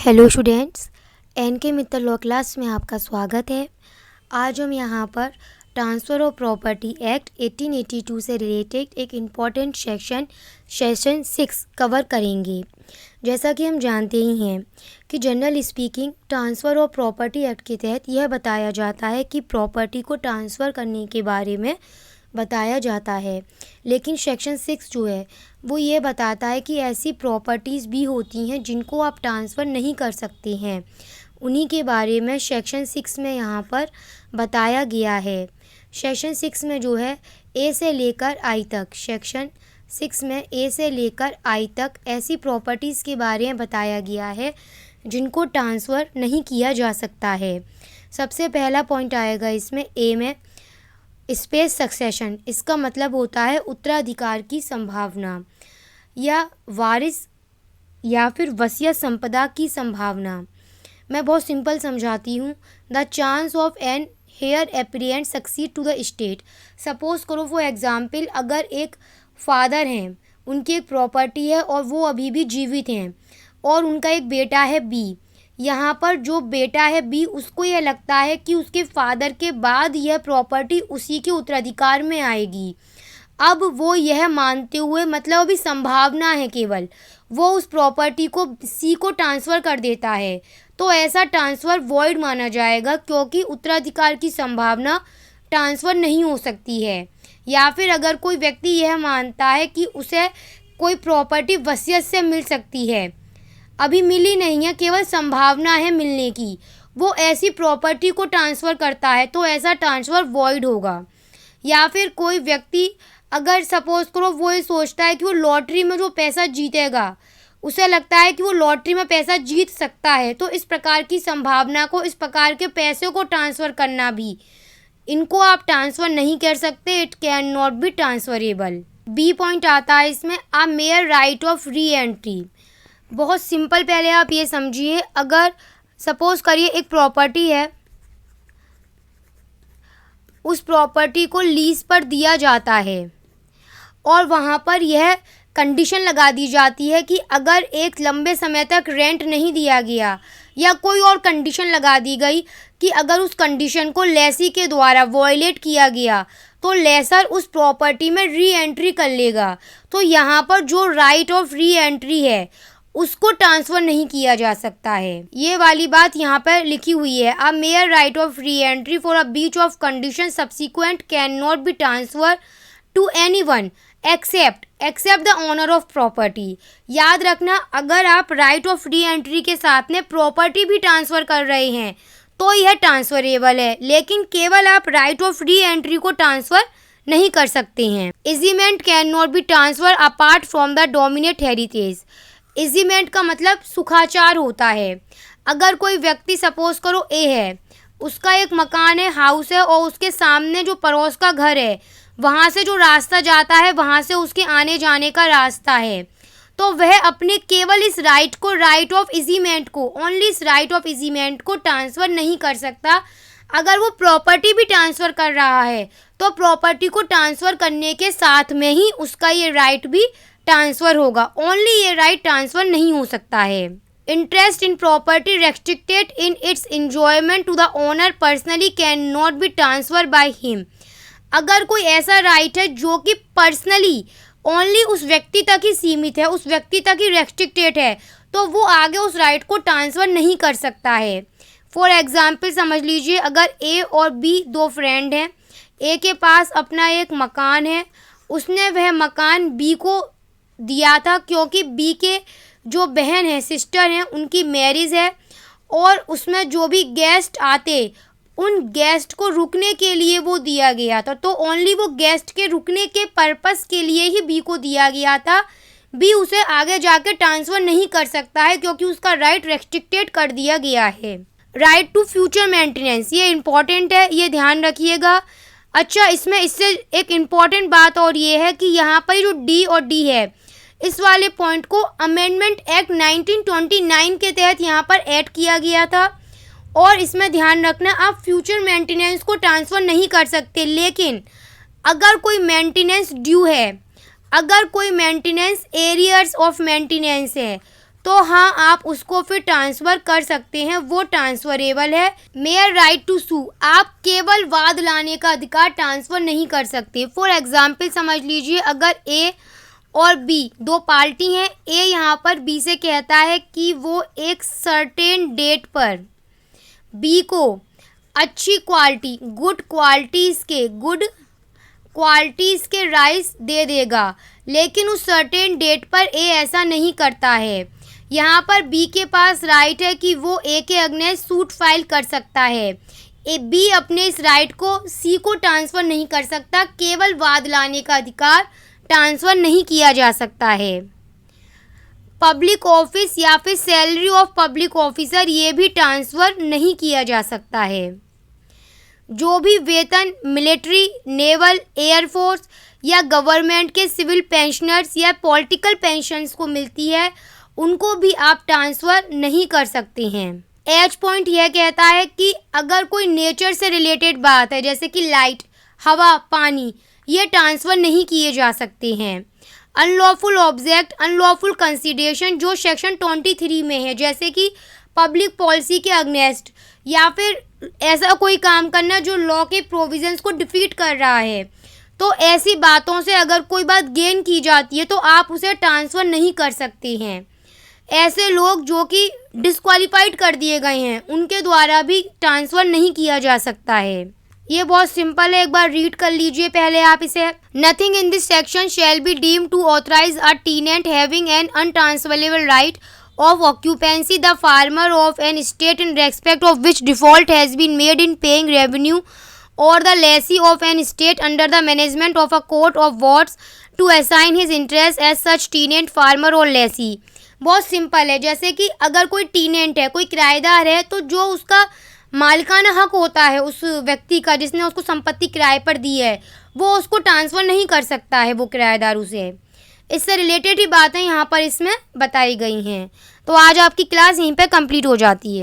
Hello students, N के Mittal law class में आपका स्वागत है। आज हम यहाँ पर ट्रांसफ़र ऑफ प्रॉपर्टी एक्ट 1882 से रिलेटेड एक इम्पॉर्टेंट सेशन 6 कवर करेंगे। जैसा कि हम जानते ही हैं कि general speaking transfer of property act के तहत यह बताया जाता है कि प्रॉपर्टी को ट्रांसफ़र करने के बारे में बताया जाता है, लेकिन सेक्शन 6 जो है वो ये बताता है कि ऐसी प्रॉपर्टीज़ भी होती हैं जिनको आप ट्रांसफ़र नहीं कर सकते हैं। उन्हीं के बारे में सेक्शन 6 में यहाँ पर बताया गया है। सेक्शन 6 में जो है ए से लेकर आई तक, सेक्शन 6 में ए से लेकर आई तक ऐसी प्रॉपर्टीज़ के बारे में बताया गया है जिनको ट्रांसफ़र नहीं किया जा सकता है। सबसे पहला पॉइंट आएगा इसमें ए में स्पेस सक्सेशन। इसका मतलब होता है उत्तराधिकार की संभावना या वारिस या फिर वसीयत संपदा की संभावना। मैं बहुत सिंपल समझाती हूँ। The chance of an heir apparent succeed to the state. Suppose करो फॉर एग्ज़ाम्पल, अगर एक फादर हैं, उनकी एक प्रॉपर्टी है और वो अभी भी जीवित हैं और उनका एक बेटा है बी। यहाँ पर जो बेटा है बी, उसको यह लगता है कि उसके फादर के बाद यह प्रॉपर्टी उसी के उत्तराधिकार में आएगी। अब वो यह मानते हुए, मतलब अभी संभावना है केवल, वो उस प्रॉपर्टी को सी को ट्रांसफ़र कर देता है, तो ऐसा ट्रांसफ़र वॉइड माना जाएगा क्योंकि उत्तराधिकार की संभावना ट्रांसफ़र नहीं हो सकती है। या फिर अगर कोई व्यक्ति यह मानता है कि उसे कोई प्रॉपर्टी वसीयत से मिल सकती है, अभी मिली नहीं है, केवल संभावना है मिलने की, वो ऐसी प्रॉपर्टी को ट्रांसफ़र करता है, तो ऐसा ट्रांसफ़र वॉइड होगा। या फिर कोई व्यक्ति अगर सपोज़ करो वो ये सोचता है कि वो लॉटरी में जो पैसा जीतेगा, उसे लगता है कि वो लॉटरी में पैसा जीत सकता है, तो इस प्रकार की संभावना को, इस प्रकार के पैसे को ट्रांसफ़र करना भी, इनको आप ट्रांसफ़र नहीं कर सकते। It can not be transferable. B point आता है इसमें a mere right of re entry. बहुत सिंपल, पहले आप ये समझिए, अगर सपोज़ करिए एक प्रॉपर्टी है, उस प्रॉपर्टी को लीज़ पर दिया जाता है और वहाँ पर यह कंडीशन लगा दी जाती है कि अगर एक लंबे समय तक रेंट नहीं दिया गया या कोई और कंडीशन लगा दी गई कि अगर उस कंडीशन को लेसी के द्वारा वॉयलेट किया गया तो लेसर उस प्रॉपर्टी में री एंट्री कर लेगा, तो यहाँ पर जो राइट ऑफ री एंट्री है उसको ट्रांसफ़र नहीं किया जा सकता है। ये वाली बात यहाँ पर लिखी हुई है, a mere right of re entry for a breach of condition subsequent can not be transfer to anyone except the owner of property. याद रखना, अगर आप राइट ऑफ री एंट्री के साथ में प्रॉपर्टी भी ट्रांसफ़र कर रहे हैं तो यह ट्रांसफरेबल है, लेकिन केवल आप राइट ऑफ री एंट्री को ट्रांसफ़र नहीं कर सकते हैं। Easement can not be transfer apart from the dominate heritage. इजीमेंट का मतलब सुखाचार होता है। अगर कोई व्यक्ति सपोज़ करो ए है, उसका एक मकान है, हाउस है, और उसके सामने जो पड़ोस का घर है, वहाँ से जो रास्ता जाता है, वहाँ से उसके आने जाने का रास्ता है, तो वह अपने केवल इस राइट को, राइट ऑफ इजीमेंट को, ओनली इस राइट ऑफ इजीमेंट को ट्रांसफ़र नहीं कर सकता। अगर वो प्रॉपर्टी भी ट्रांसफ़र कर रहा है तो प्रॉपर्टी को ट्रांसफ़र करने के साथ में ही उसका ये राइट भी ट्रांसफ़र होगा, ओनली ये राइट ट्रांसफ़र नहीं हो सकता है। Interest in property restricted in its enjoyment to the owner personally can not be transfer by him. अगर कोई ऐसा राइट है जो कि पर्सनली ओनली उस व्यक्ति तक ही सीमित है, उस व्यक्ति तक ही रेस्ट्रिक्टेड है, तो वो आगे उस राइट को ट्रांसफ़र नहीं कर सकता है। फॉर एग्ज़ाम्पल समझ लीजिए, अगर ए और बी दो फ्रेंड हैं, ए के पास अपना एक मकान है, उसने वह मकान बी को दिया था क्योंकि बी के जो बहन है, सिस्टर हैं, उनकी मैरिज है और उसमें जो भी गेस्ट आते, उन गेस्ट को रुकने के लिए वो दिया गया था, तो ओनली वो गेस्ट के रुकने के पर्पस के लिए ही बी को दिया गया था। बी उसे आगे जाके ट्रांसफ़र नहीं कर सकता है क्योंकि उसका राइट रेस्ट्रिक्टेड कर दिया गया है। राइट टू फ्यूचर मेंटेनेंस, ये इम्पॉर्टेंट है, ये ध्यान रखिएगा। अच्छा, इसमें इससे एक इम्पॉर्टेंट बात और ये है कि यहाँ पर जो डी और डी है, इस वाले पॉइंट को अमेंडमेंट एक्ट 1929 के तहत यहाँ पर ऐड किया गया था और इसमें ध्यान रखना, आप फ्यूचर मेंटेनेंस को ट्रांसफ़र नहीं कर सकते, लेकिन अगर कोई मेंटेनेंस ड्यू है, अगर कोई मेंटेनेंस एरियर्स ऑफ मेंटेनेंस है, तो तो हाँ, आप उसको फिर ट्रांसफ़र कर सकते हैं, वो ट्रांसफरेबल है। मेयर राइट टू सू, आप केवल वाद लाने का अधिकार ट्रांसफ़र नहीं कर सकते। फॉर एग्जाम्पल समझ लीजिए, अगर ए और बी दो पार्टी हैं, ए यहाँ पर बी से कहता है कि वो एक सर्टेन डेट पर बी को अच्छी क्वालिटी गुड क्वालिटीज़ के राइस दे देगा, लेकिन उस सर्टेन डेट पर ए ऐसा नहीं करता है। यहाँ पर बी के पास राइट है कि वो ए के अगेंस्ट सूट फाइल कर सकता है। बी अपने इस राइट को सी को ट्रांसफ़र नहीं कर सकता, केवल वाद लाने का अधिकार ट्रांसफ़र नहीं किया जा सकता है। पब्लिक ऑफिस या फिर सैलरी ऑफ पब्लिक ऑफिसर, ये भी ट्रांसफ़र नहीं किया जा सकता है। जो भी वेतन मिलिट्री, नेवल, एयरफोर्स या गवर्नमेंट के सिविल पेंशनर्स या पॉलिटिकल पेंशन्स को मिलती है, उनको भी आप ट्रांसफ़र नहीं कर सकते हैं। एच पॉइंट यह कहता है कि अगर कोई नेचर से रिलेटेड बात है, जैसे कि लाइट, हवा, पानी, ये ट्रांसफ़र नहीं किए जा सकते हैं। अनलॉफुल ऑब्जेक्ट, अनलॉफुल कंसीडरेशन, जो सेक्शन 23 में है, जैसे कि पब्लिक पॉलिसी के अगेंस्ट या फिर ऐसा कोई काम करना जो लॉ के प्रोविजंस को डिफीट कर रहा है, तो ऐसी बातों से अगर कोई बात गेन की जाती है तो आप उसे ट्रांसफ़र नहीं कर सकते हैं। ऐसे लोग जो कि डिस्क्वालीफाइड कर दिए गए हैं, उनके द्वारा भी ट्रांसफ़र नहीं किया जा सकता है। ये बहुत सिंपल है, एक बार रीड कर लीजिए पहले आप इसे। Nothing in this section shall be deemed to authorise a tenant having an untransferable right of occupancy the farmer of an estate in respect of which default has been made in paying revenue, or the lessee of an estate under the management of a court of wards to assign his interest as such tenant, farmer or lessee। बहुत simple है, जैसे कि अगर कोई टीनेंट है, कोई किराएदार है, तो जो उसका मालिकाना हक होता है उस व्यक्ति का जिसने उसको संपत्ति किराए पर दी है, वो उसको ट्रांसफ़र नहीं कर सकता है, वो किराएदार उसे। इससे रिलेटेड ही बातें यहाँ पर इसमें बताई गई हैं। तो आज आपकी क्लास यहीं पे कंप्लीट हो जाती है।